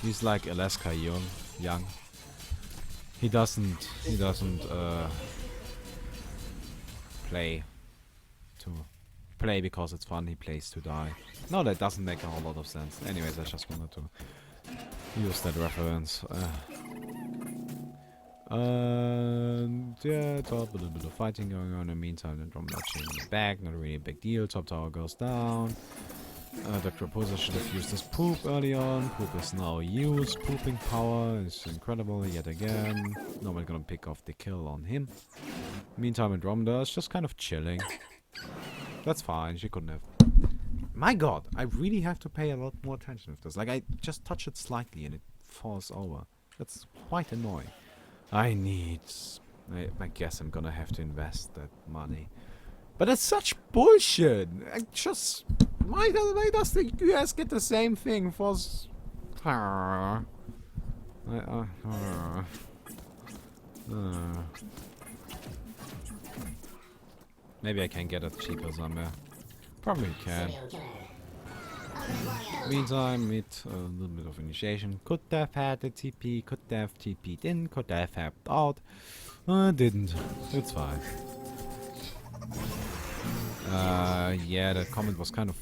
Speaker 1: He's like Alaska young. He doesn't play because it's fun, he plays to die. No, that doesn't make a whole lot of sense. Anyways, I just wanted to use that reference. Yeah, top, a little bit of fighting going on. In the meantime, Andromeda changing back, not really a big deal. Top tower goes down. Dr. Opposer should have used his poop early on. Poop is now used. Pooping power is incredible yet again. Nobody's gonna pick off the kill on him. Meantime, Andromeda is just kind of chilling. That's fine, she couldn't have. My god, I really have to pay a lot more attention with this. Like, I just touch it slightly and it falls over. That's quite annoying. I guess I'm gonna have to invest that money. But it's such bullshit! I just... Why does the US get the same thing for... Maybe I can get it cheaper somewhere. Probably can. Meantime, with a little bit of initiation. Could have had the TP, could have TP'd in, could have helped out. Didn't. It's fine. Yeah, the comment was kind of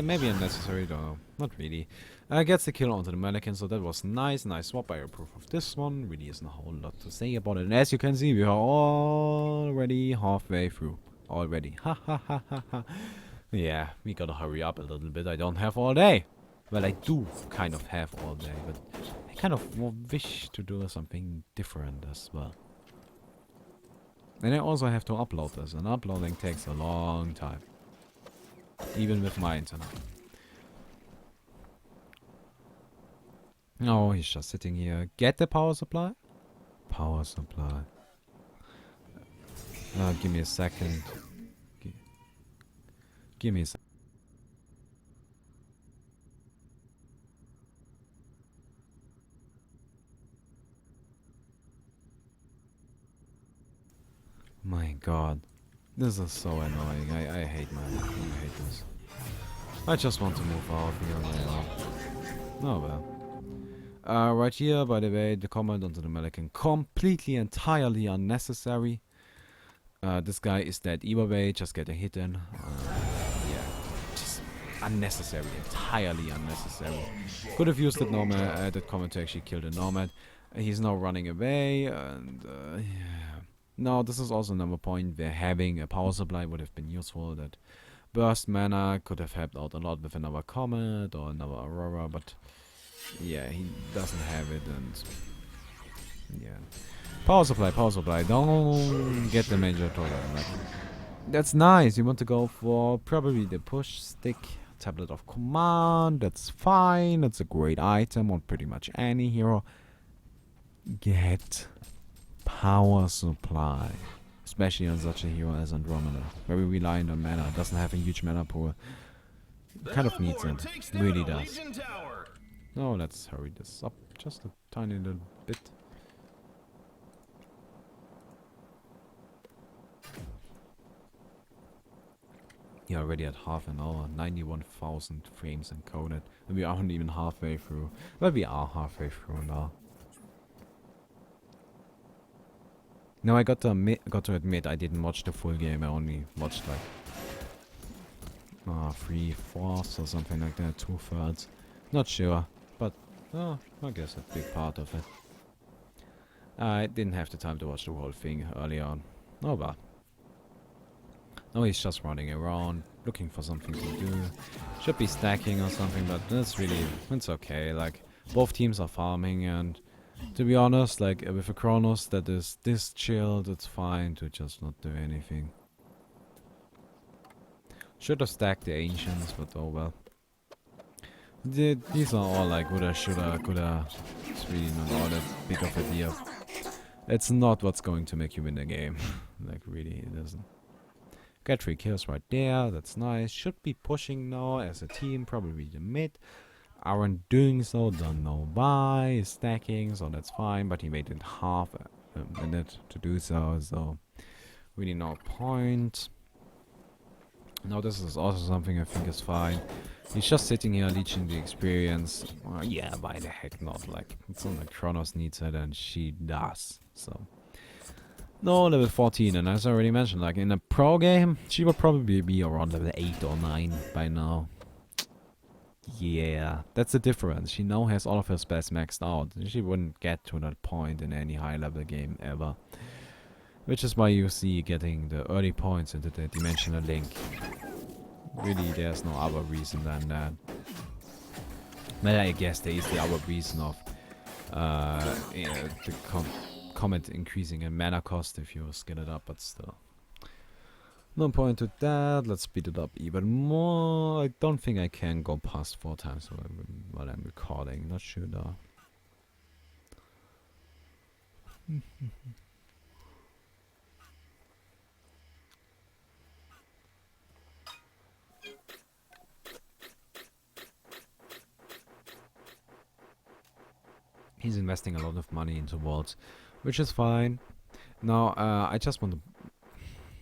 Speaker 1: maybe unnecessary though. Not really. Gets the kill onto the mannequin, so that was nice. Nice swap. I approve of this one. Really isn't a whole lot to say about it. And as you can see, we are already halfway through. Already. Ha ha ha ha ha. Yeah, we gotta hurry up a little bit. I don't have all day. Well, I do kind of have all day, but I kind of wish to do something different as well. And I also have to upload this, and uploading takes a long time. Even with my internet. Oh, he's just sitting here. Get the power supply? Power supply. Give me a second. Give me a second. My god. This is so annoying. I hate this. I just want to move out here. Oh well. Right here, by the way, the comment onto the Mannequin. Completely, entirely unnecessary. This guy is dead either way. Just get a hit in. Yeah. Just unnecessary. Entirely unnecessary. Could have used that Nomad, that comment to actually kill the Nomad. He's now running away. And yeah. No, this is also another point where having a power supply would have been useful. That Burst mana could have helped out a lot with another Comet or another Aurora, but yeah, he doesn't have it, and yeah. Power supply, don't get the major totem. Like, that's nice, you want to go for probably the push stick, tablet of command, that's fine, that's a great item on pretty much any hero. Get power supply. Especially on such a hero as Andromeda. Very reliant on mana, doesn't have a huge mana pool. Kind of needs it. Really does. No, let's hurry this up just a tiny little bit. Yeah, already at half an hour, 91,000 frames encoded. And we aren't even halfway through. But we are halfway through now. Now I got to admit I didn't watch the full game. I only watched like 3/4 or something like that, 2/3. Not sure, but I guess a big part of it. I didn't have the time to watch the whole thing early on. Oh well. Now he's just running around, looking for something to do. Should be stacking or something, but it's okay. Like, both teams are farming, and to be honest, like, with a Kronos that is this chilled, it's fine to just not do anything. Should have stacked the Ancients, but oh well. These are all like woulda, shoulda, coulda. It's really not all that big of a deal. It's not what's going to make you win the game. Like, really, it isn't. Got 3 kills right there, that's nice. Should be pushing now as a team, probably the mid. Aren't doing so, don't know why. Stacking, so that's fine, but he waited half a minute to do so, so really no point. Now this is also something I think is fine. He's just sitting here leeching the experience. Yeah, why the heck not? Like, it's not like Kronos needs it, and she does, so. No, level 14, and as I already mentioned, like in a pro game, she would probably be around level 8 or 9 by now. Yeah, that's the difference. She now has all of her spells maxed out. She wouldn't get to that point in any high level game ever. Which is why you see getting the early points into the Dimensional Link. Really, there's no other reason than that. But I guess there is the other reason of the Comet increasing in mana cost if you skill it up, but still. No point to that. Let's speed it up even more. I don't think I can go past 4 times while I'm recording. Not sure though. He's investing a lot of money into wards, which is fine. Now, I just want to,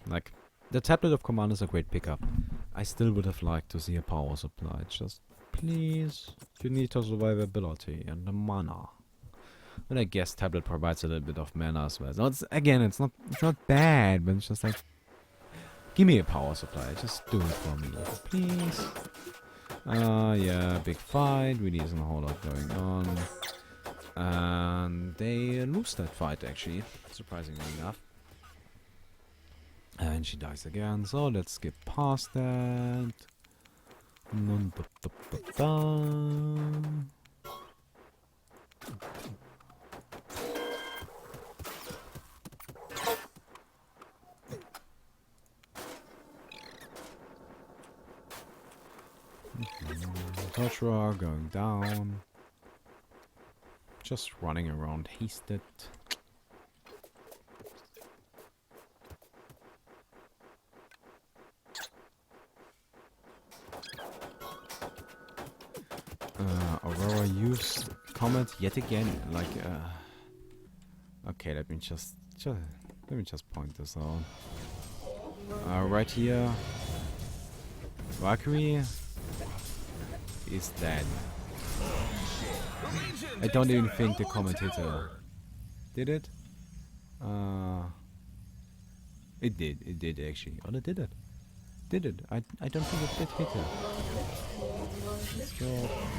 Speaker 1: like, the tablet of command is a great pickup. I still would have liked to see a power supply. Just, please, you need the survivability and the mana. But I guess tablet provides a little bit of mana as well. So it's not bad, but it's just like, give me a power supply. Just do it for me, please. Yeah, big fight. Really isn't a whole lot going on. And they lose that fight, actually, surprisingly enough. And she dies again, so let's skip past that. Toshra going down. Just running around hasted. Aurora used Comet yet again. Like, okay, let me just point this out. Right here, Valkyrie is dead. I don't even think the Comet hit her. Did it? It did actually. Oh, it did it. Did it? I don't think it did hit her. Let's go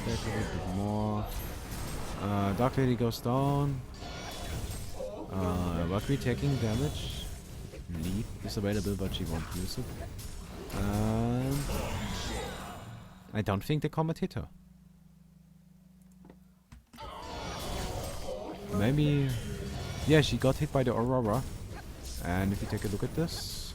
Speaker 1: back a little bit more. Dark Lady goes down. Valkyrie taking damage. Leap is available, but she won't use it. And I don't think the comet hit her. Maybe... Yeah, she got hit by the Aurora. And if you take a look at this...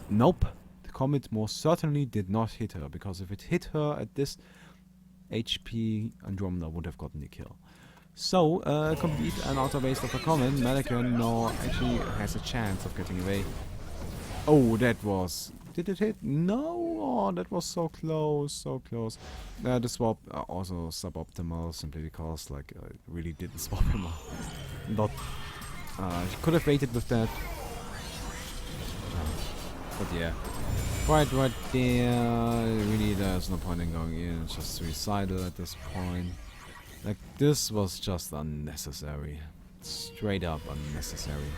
Speaker 1: Nope. The comet most certainly did not hit her, because if it hit her at this HP, Andromeda would have gotten the kill. So, complete an outer waste of a comet. Melican now actually has a chance of getting away. Oh, that was... Did it hit? No! Oh, that was so close, so close. The swap also suboptimal, simply because, like, it really didn't swap him out. Not... she could have waited with that. But yeah. Right there. Really, there's no point in going in. It's just suicidal at this point. Like, this was just unnecessary. Straight up unnecessary.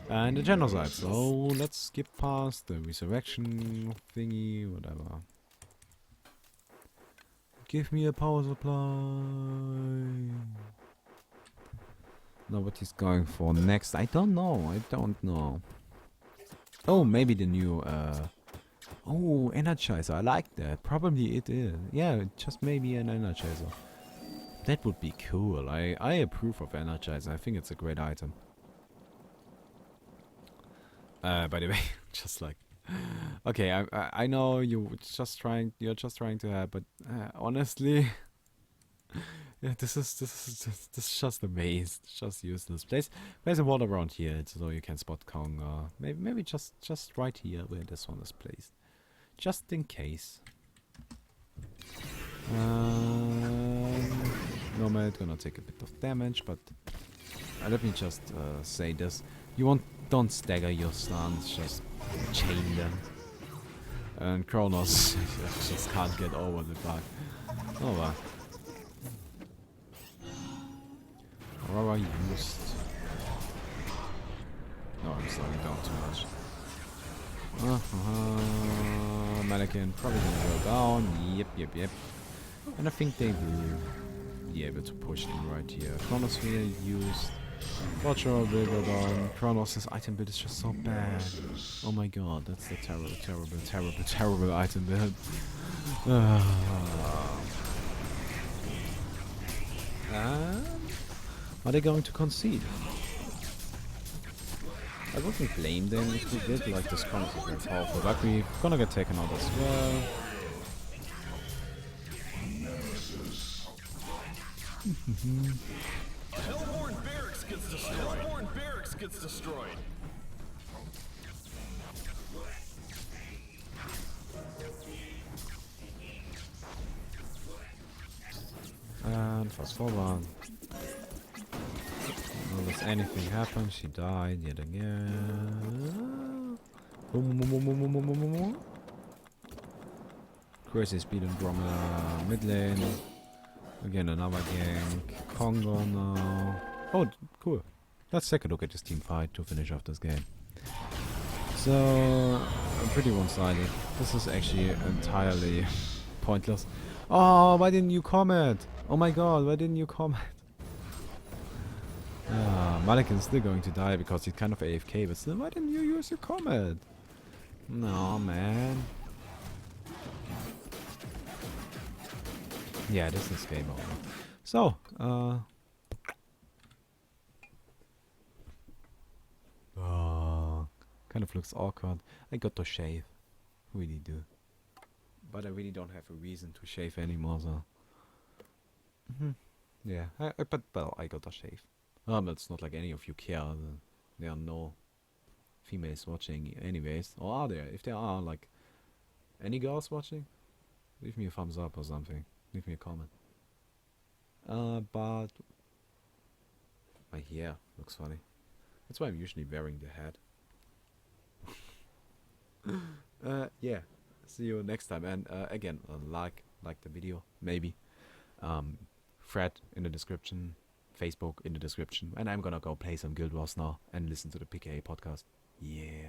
Speaker 1: And the genocide, so let's skip past the resurrection thingy, whatever. Give me a power supply. Know what he's going for next? I don't know. Oh, maybe the new, oh, Energizer, I like that. Probably it is. Yeah, just maybe an Energizer. That would be cool. I approve of Energizer. I think it's a great item. By the way, just like, okay, I know you're just trying to help, but honestly, yeah, this is just a maze. It's just useless. Place a wall around here so you can spot Kong. Maybe just right here where this one is placed, just in case. Nomad gonna take a bit of damage, but let me just say this: don't stagger your stuns, just chain them. And Kronos just can't get over the bug. Oh well. Aurora used. No, I'm slowing down too much. Mannequin probably gonna go down. Yep. And I think they will be able to push in right here. Chronosphere used. Watcher will go down. Kronos' item build is just so bad. Oh my god, that's the terrible item build. Are they going to concede? I wouldn't blame them if they did, like this Kronos is very powerful, but we're gonna get taken out as well.
Speaker 6: Hellborn Barracks gets destroyed. Hellborn Barracks gets destroyed.
Speaker 1: And fast forward. Unless anything happens, she died yet again. Crazy speed Andromeda mid lane. Again, another gank. Congo now. Oh, cool. Let's take a look at this team fight to finish off this game. So, pretty one-sided. This is actually entirely pointless. Oh, why didn't you comment? Oh my god, why didn't you comment? Malikin's still going to die because he's kind of AFK, but still, why didn't you use your comment? No, man. Yeah, this is game over. So, kind of looks awkward. I got to shave. Really do. But I really don't have a reason to shave anymore, so. Yeah, but well, I got to shave. It's not like any of you care. There are no females watching anyways. Or are there? If there are, like, any girls watching, leave me a thumbs up or something. Leave me a comment. But my hair looks funny. That's why I'm usually wearing the hat. Yeah. See you next time. And again, like the video, maybe. Thread in the description. Facebook in the description. And I'm gonna go play some Guild Wars now and listen to the PKA podcast. Yeah.